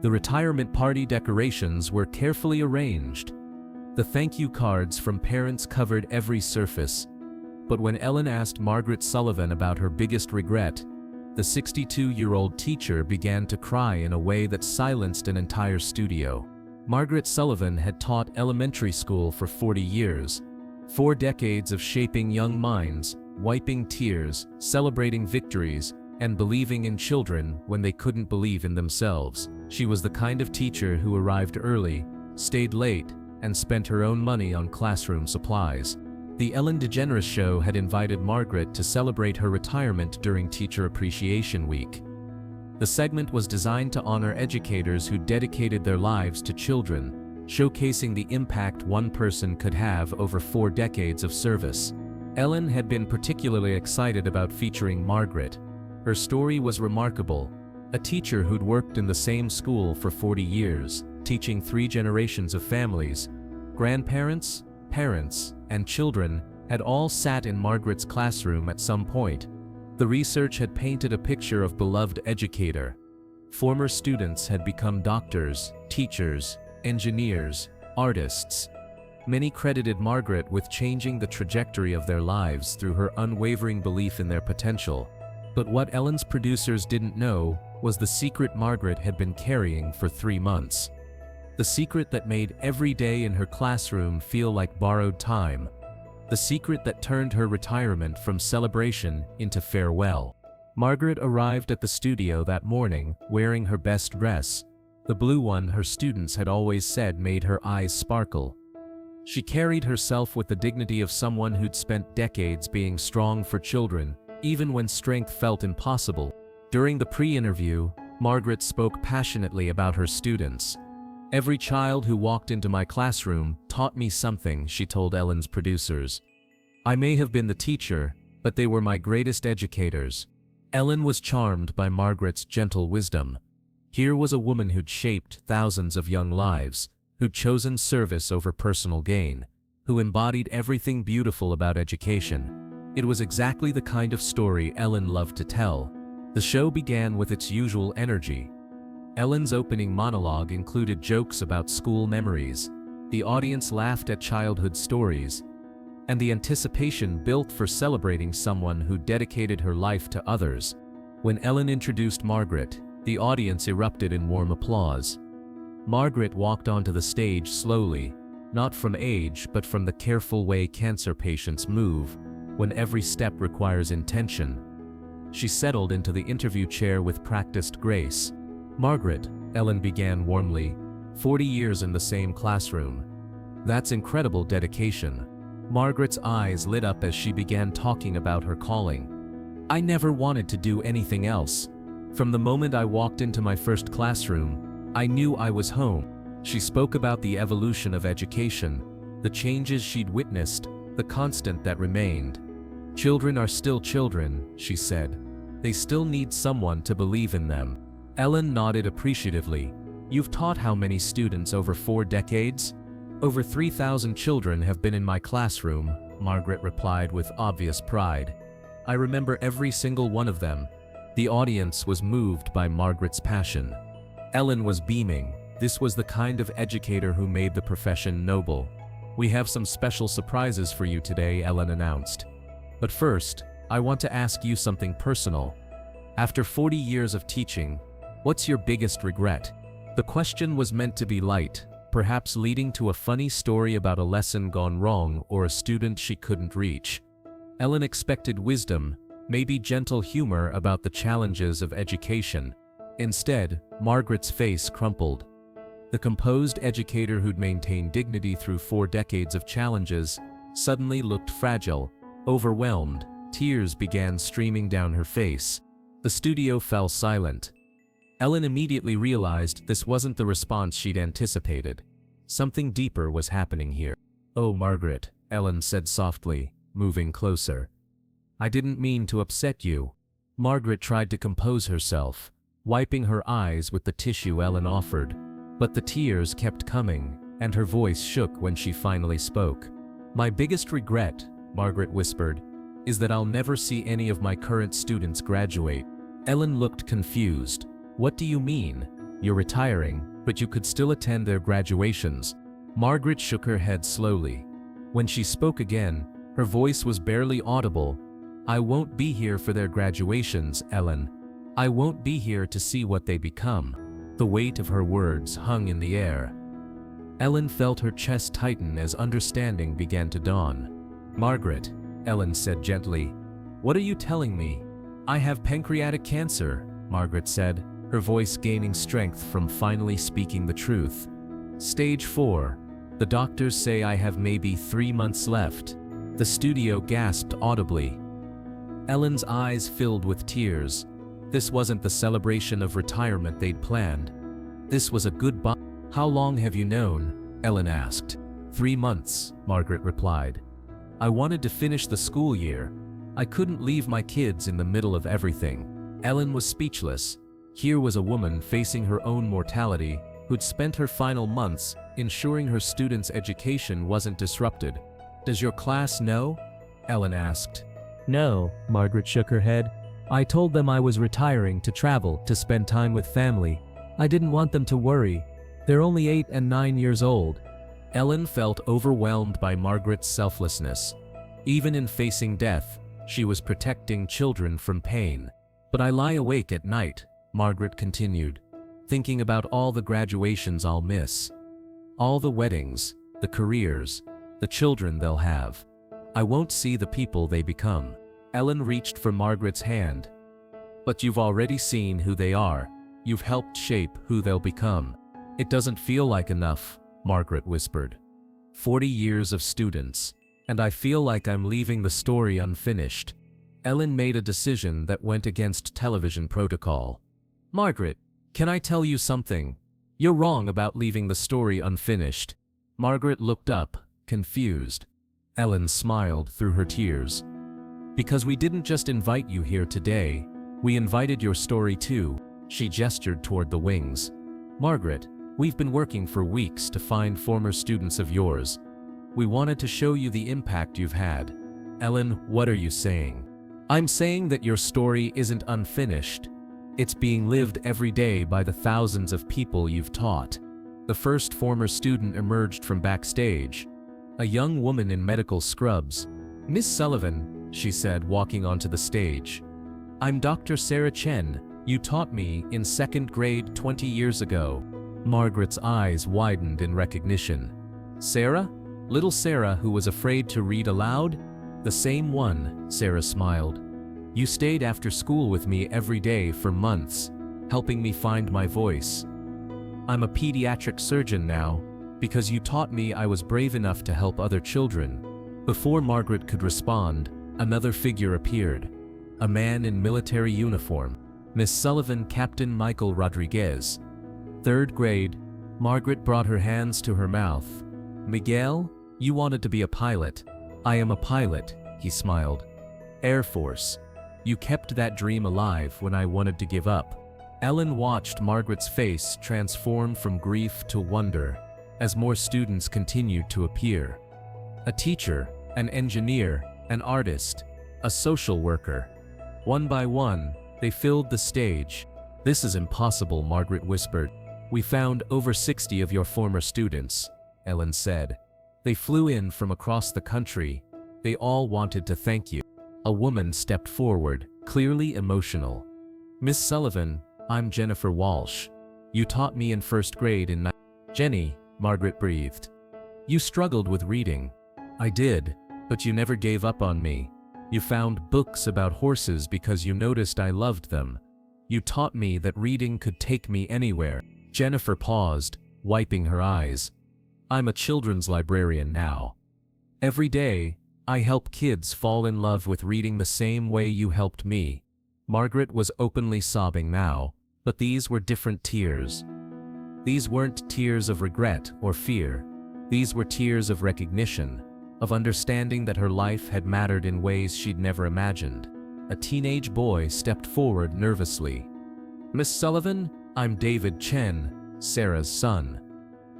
The retirement party decorations were carefully arranged. The thank you cards from parents covered every surface. But when Ellen asked Margaret Sullivan about her biggest regret, the 62-year-old teacher began to cry in a way that silenced an entire studio. Margaret Sullivan had taught elementary school for 40 years, 4 decades of shaping young minds, wiping tears, celebrating victories, and believing in children when they couldn't believe in themselves. She was the kind of teacher who arrived early, stayed late, and spent her own money on classroom supplies. The Ellen DeGeneres Show had invited Margaret to celebrate her retirement during Teacher Appreciation Week. The segment was designed to honor educators who dedicated their lives to children, showcasing the impact one person could have over 4 decades of service. Ellen had been particularly excited about featuring Margaret. Her story was remarkable. A teacher who'd worked in the same school for 40 years, teaching 3 generations of families, grandparents, parents, and children, had all sat in Margaret's classroom at some point. The research had painted a picture of beloved educator. Former students had become doctors, teachers, engineers, artists. Many credited Margaret with changing the trajectory of their lives through her unwavering belief in their potential. But what Ellen's producers didn't know was the secret Margaret had been carrying for 3 months. The secret that made every day in her classroom feel like borrowed time. The secret that turned her retirement from celebration into farewell. Margaret arrived at the studio that morning wearing her best dress, the blue one her students had always said made her eyes sparkle. She carried herself with the dignity of someone who'd spent decades being strong for children, even when strength felt impossible. During the pre-interview, Margaret spoke passionately about her students. "Every child who walked into my classroom taught me something," she told Ellen's producers. "I may have been the teacher, but they were my greatest educators." Ellen was charmed by Margaret's gentle wisdom. Here was a woman who'd shaped thousands of young lives, who'd chosen service over personal gain, who embodied everything beautiful about education. It was exactly the kind of story Ellen loved to tell. The show began with its usual energy. Ellen's opening monologue included jokes about school memories. The audience laughed at childhood stories, and the anticipation built for celebrating someone who dedicated her life to others. When Ellen introduced Margaret, the audience erupted in warm applause. Margaret walked onto the stage slowly, not from age but from the careful way cancer patients move, when every step requires intention. She settled into the interview chair with practiced grace. "Margaret," Ellen began warmly, 40 years in the same classroom. "That's incredible dedication." Margaret's eyes lit up as she began talking about her calling. "I never wanted to do anything else. From the moment I walked into my first classroom, I knew I was home." She spoke about the evolution of education, the changes she'd witnessed, the constant that remained. "Children are still children," she said. "They still need someone to believe in them." Ellen nodded appreciatively. "You've taught how many students over 4 decades?" "Over 3,000 children have been in my classroom," Margaret replied with obvious pride. "I remember every single one of them." The audience was moved by Margaret's passion. Ellen was beaming. This was the kind of educator who made the profession noble. "We have some special surprises for you today," Ellen announced. "But first, I want to ask you something personal. After 40 years of teaching, what's your biggest regret?" The question was meant to be light, perhaps leading to a funny story about a lesson gone wrong or a student she couldn't reach. Ellen expected wisdom, maybe gentle humor about the challenges of education. Instead, Margaret's face crumpled. The composed educator who'd maintained dignity through 4 decades of challenges suddenly looked fragile, overwhelmed. Tears began streaming down her face. The studio fell silent. Ellen immediately realized this wasn't the response she'd anticipated. Something deeper was happening here. "Oh, Margaret," Ellen said softly, moving closer. "I didn't mean to upset you." Margaret tried to compose herself, wiping her eyes with the tissue Ellen offered. But the tears kept coming, and her voice shook when she finally spoke. "My biggest regret," Margaret whispered, "is that I'll never see any of my current students graduate." Ellen looked confused. "What do you mean?" You're retiring, but you could still attend their graduations." Margaret shook her head slowly. When she spoke again, her voice was barely audible. "I won't be here for their graduations, Ellen. I won't be here to see what they become." The weight of her words hung in the air. Ellen felt her chest tighten as understanding began to dawn. "Margaret," Ellen said gently, "what are you telling me?" "I have pancreatic cancer," Margaret said, her voice gaining strength from finally speaking the truth. "Stage 4. The doctors say I have maybe 3 months left." The studio gasped audibly. Ellen's eyes filled with tears. This wasn't the celebration of retirement they'd planned. This was a goodbye. "How long have you known?" Ellen asked. 3 months, Margaret replied. "I wanted to finish the school year. I couldn't leave my kids in the middle of everything." Ellen was speechless. Here was a woman facing her own mortality, who'd spent her final months ensuring her students' education wasn't disrupted. "Does your class know?" Ellen asked. "No," Margaret shook her head. "I told them I was retiring to travel, to spend time with family. I didn't want them to worry. They're only 8 and 9 years old." Ellen felt overwhelmed by Margaret's selflessness. Even in facing death, she was protecting children from pain. "But I lie awake at night," Margaret continued, "thinking about all the graduations I'll miss. All the weddings, the careers, the children they'll have. I won't see the people they become." Ellen reached for Margaret's hand. "But you've already seen who they are. You've helped shape who they'll become." "It doesn't feel like enough," Margaret whispered. 40 years of students, and I feel like I'm leaving the story unfinished." Ellen made a decision that went against television protocol. "Margaret, can I tell you something? You're wrong about leaving the story unfinished." Margaret looked up, confused. Ellen smiled through her tears. "Because we didn't just invite you here today, we invited your story too." She gestured toward the wings. "Margaret, we've been working for weeks to find former students of yours. We wanted to show you the impact you've had." "Ellen, what are you saying?" "I'm saying that your story isn't unfinished. It's being lived every day by the thousands of people you've taught." The first former student emerged from backstage. A young woman in medical scrubs. "Miss Sullivan," she said, walking onto the stage. "I'm Dr. Sarah Chen. You taught me in 2nd grade 20 years ago." Margaret's eyes widened in recognition. "Sarah? Little Sarah who was afraid to read aloud?" "The same one," Sarah smiled. "You stayed after school with me every day for months, helping me find my voice. I'm a pediatric surgeon now, because you taught me I was brave enough to help other children." Before Margaret could respond, another figure appeared. A man in military uniform. Miss Sullivan, Captain Michael Rodriguez. 3rd grade. Margaret brought her hands to her mouth. "Miguel, you wanted to be a pilot." "I am a pilot," he smiled. "Air Force. You kept that dream alive when I wanted to give up." Ellen watched Margaret's face transform from grief to wonder as more students continued to appear. A teacher, an engineer, an artist, a social worker. One by one, they filled the stage. "This is impossible," Margaret whispered. "We found over 60 of your former students," Ellen said. "They flew in from across the country. They all wanted to thank you." A woman stepped forward, clearly emotional. "Miss Sullivan, I'm Jennifer Walsh. You taught me in 1st grade in Jenny," Margaret breathed. "You struggled with reading." "I did, but you never gave up on me. You found books about horses because you noticed I loved them. You taught me that reading could take me anywhere." Jennifer paused, wiping her eyes. "I'm a children's librarian now. Every day, I help kids fall in love with reading the same way you helped me." Margaret was openly sobbing now, but these were different tears. These weren't tears of regret or fear. These were tears of recognition, of understanding that her life had mattered in ways she'd never imagined. A teenage boy stepped forward nervously. "Miss Sullivan, I'm David Chen, Sarah's son.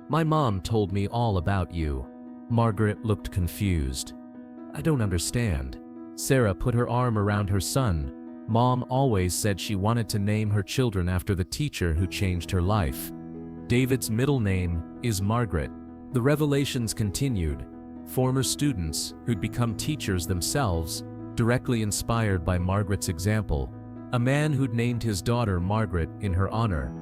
My mom told me all about you." Margaret looked confused. "I don't understand." Sarah put her arm around her son. Mom always said she wanted to name her children after the teacher who changed her life. David's middle name is Margaret. The revelations continued. Former students who'd become teachers themselves, directly inspired by Margaret's example. A man who'd named his daughter Margaret in her honor.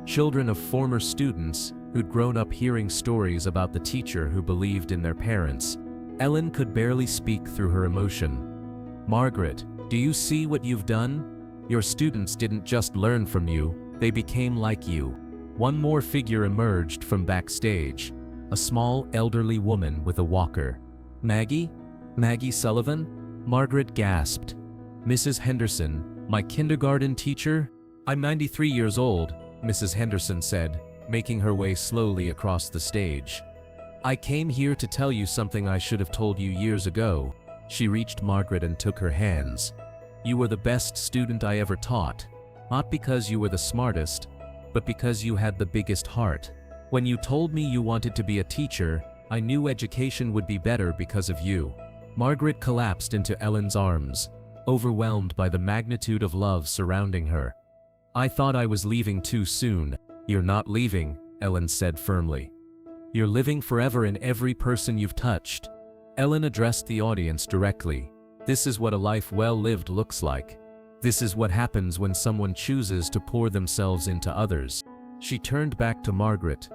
Children of former students who'd grown up hearing stories about the teacher who believed in their parents. Ellen could barely speak through her emotion. "Margaret, do you see what you've done? Your students didn't just learn from you, they became like you." One more figure emerged from backstage. A small, elderly woman with a walker. "Maggie? Maggie Sullivan?" Margaret gasped. "Mrs. Henderson, my kindergarten teacher?" "I'm 93 years old," Mrs. Henderson said, making her way slowly across the stage. "I came here to tell you something I should have told you years ago." She reached Margaret and took her hands. "You were the best student I ever taught. Not because you were the smartest, but because you had the biggest heart. When you told me you wanted to be a teacher, I knew education would be better because of you." Margaret collapsed into Ellen's arms, overwhelmed by the magnitude of love surrounding her. "I thought I was leaving too soon." "You're not leaving," Ellen said firmly. "You're living forever in every person you've touched." Ellen addressed the audience directly. "This is what a life well lived looks like. This is what happens when someone chooses to pour themselves into others." She turned back to Margaret.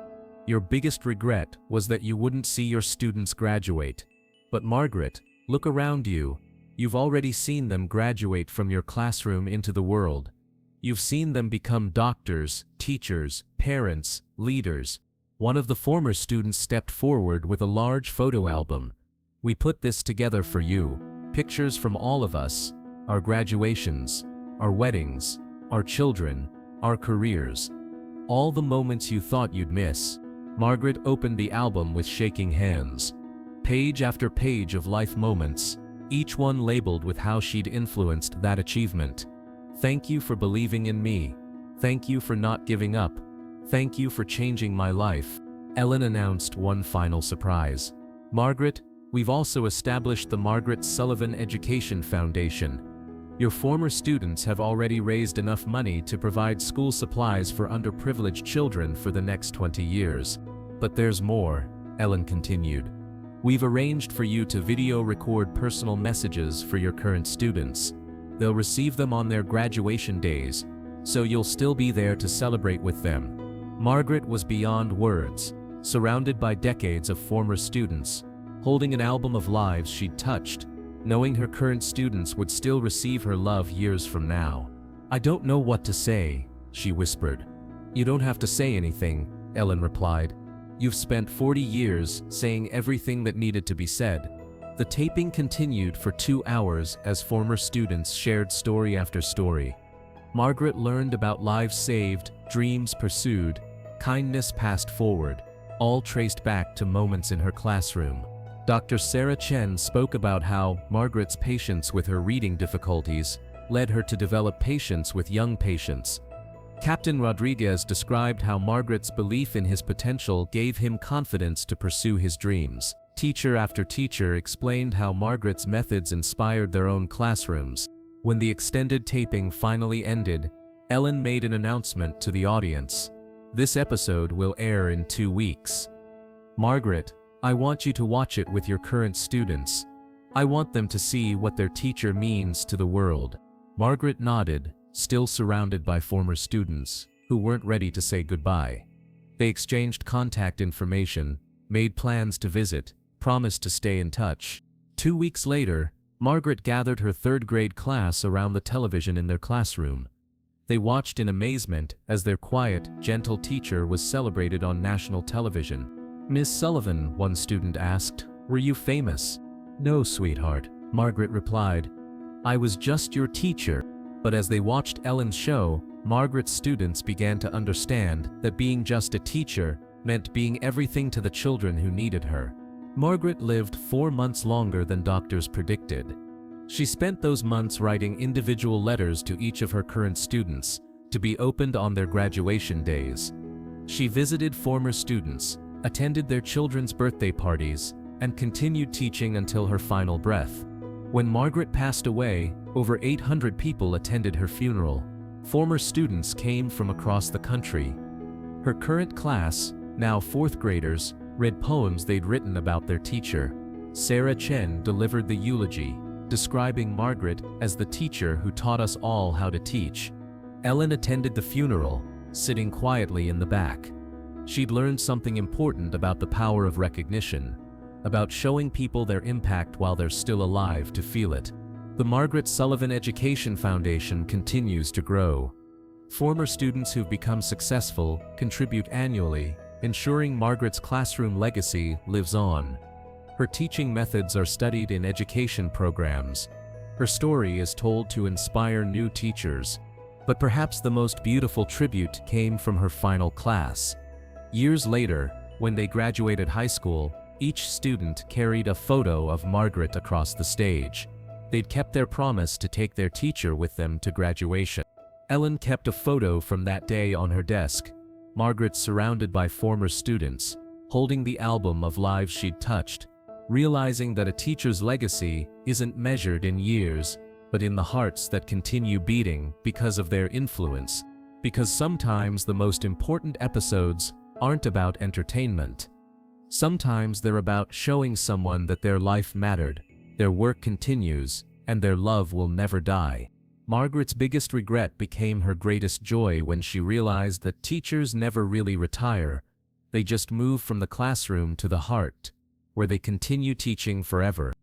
"Your biggest regret was that you wouldn't see your students graduate. But Margaret, look around you. You've already seen them graduate from your classroom into the world. You've seen them become doctors, teachers, parents, leaders." One of the former students stepped forward with a large photo album. "We put this together for you. Pictures from all of us. Our graduations, our weddings, our children, our careers. All the moments you thought you'd miss." Margaret opened the album with shaking hands. Page after page of life moments, each one labeled with how she'd influenced that achievement. "Thank you for believing in me. Thank you for not giving up. Thank you for changing my life." Ellen announced one final surprise. "Margaret, we've also established the Margaret Sullivan Education Foundation. Your former students have already raised enough money to provide school supplies for underprivileged children for the next 20 years. But there's more," Ellen continued. "We've arranged for you to video record personal messages for your current students. They'll receive them on their graduation days, so you'll still be there to celebrate with them." Margaret was beyond words, surrounded by decades of former students, holding an album of lives she'd touched, knowing her current students would still receive her love years from now. "I don't know what to say," she whispered. "You don't have to say anything," Ellen replied. "You've spent 40 years saying everything that needed to be said." The taping continued for 2 hours as former students shared story after story. Margaret learned about lives saved, dreams pursued, kindness passed forward, all traced back to moments in her classroom. Dr. Sarah Chen spoke about how Margaret's patience with her reading difficulties led her to develop patience with young patients. Captain Rodriguez described how Margaret's belief in his potential gave him confidence to pursue his dreams. Teacher after teacher explained how Margaret's methods inspired their own classrooms. When the extended taping finally ended, Ellen made an announcement to the audience. "This episode will air in 2 weeks. Margaret, I want you to watch it with your current students. I want them to see what their teacher means to the world." Margaret nodded, still surrounded by former students who weren't ready to say goodbye. They exchanged contact information, made plans to visit, promised to stay in touch. 2 weeks later, Margaret gathered her third-grade class around the television in their classroom. They watched in amazement as their quiet, gentle teacher was celebrated on national television. "Miss Sullivan," one student asked, "were you famous?" "No, sweetheart," Margaret replied. "I was just your teacher." But as they watched Ellen's show, Margaret's students began to understand that being just a teacher meant being everything to the children who needed her. Margaret lived 4 months longer than doctors predicted. She spent those months writing individual letters to each of her current students, to be opened on their graduation days. She visited former students, attended their children's birthday parties, and continued teaching until her final breath. When Margaret passed away, over 800 people attended her funeral. Former students came from across the country. Her current class, now fourth graders, read poems they'd written about their teacher. Sarah Chen delivered the eulogy, describing Margaret as the teacher who taught us all how to teach. Ellen attended the funeral, sitting quietly in the back. She'd learned something important about the power of recognition, about showing people their impact while they're still alive to feel it. The Margaret Sullivan Education Foundation continues to grow. Former students who've become successful contribute annually, ensuring Margaret's classroom legacy lives on. Her teaching methods are studied in education programs. Her story is told to inspire new teachers. But perhaps the most beautiful tribute came from her final class. Years later, when they graduated high school, each student carried a photo of Margaret across the stage. They'd kept their promise to take their teacher with them to graduation. Ellen kept a photo from that day on her desk. Margaret surrounded by former students, holding the album of lives she'd touched, realizing that a teacher's legacy isn't measured in years, but in the hearts that continue beating because of their influence. Because sometimes the most important episodes aren't about entertainment. Sometimes they're about showing someone that their life mattered, their work continues, and their love will never die. Margaret's biggest regret became her greatest joy when she realized that teachers never really retire. They just move from the classroom to the heart, where they continue teaching forever.